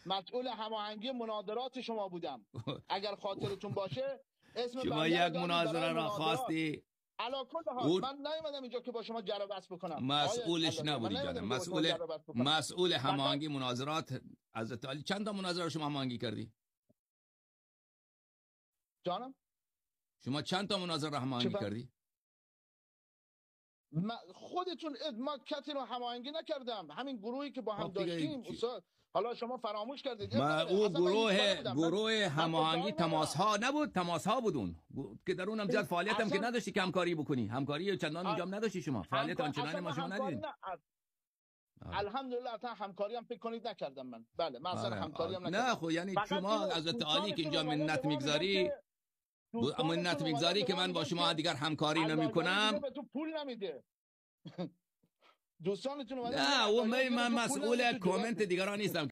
مسئول هماهنگی مناظرات شما بودم. اگر خاطرتون باشه اسم شما یک مناظره را خواستی. علا کل حال من نیومدم اینجا که با شما جر و بحث بکنم. مسئولش نبودی جانم. مسئول هماهنگی مناظرات حضرت علی. چند تا مناظره شما هماهنگی کردی؟ جانم؟ شما چند تا مناظره هماهنگی کردی؟ خودتون ما کسی رو هماهنگی نکردم. همین گروهی که با هم داشتیم استاد. حالا شما فراموش کردید. او گروه هماهنگی تماس ها نبود، تماس ها بودون که در اونم زیاد فعالیت هم که نداشتی که همکاری بکنی. همکاری چندان اونجا نداشتی شما. فعالیت آنچنانی ما شما ندیدیم. الحمدلله اصلا همکاری هم فکر کنید نکردم من. بله من اصلا همکاری هم نکردم. نه خب یعنی شما حضرت علی که اینجا منت میگذاری که من با شما دیگر همکاری نمی‌کنم. به تو پول نمیده. دوستانتون نه من مسئول کامنت دیگران نیستم.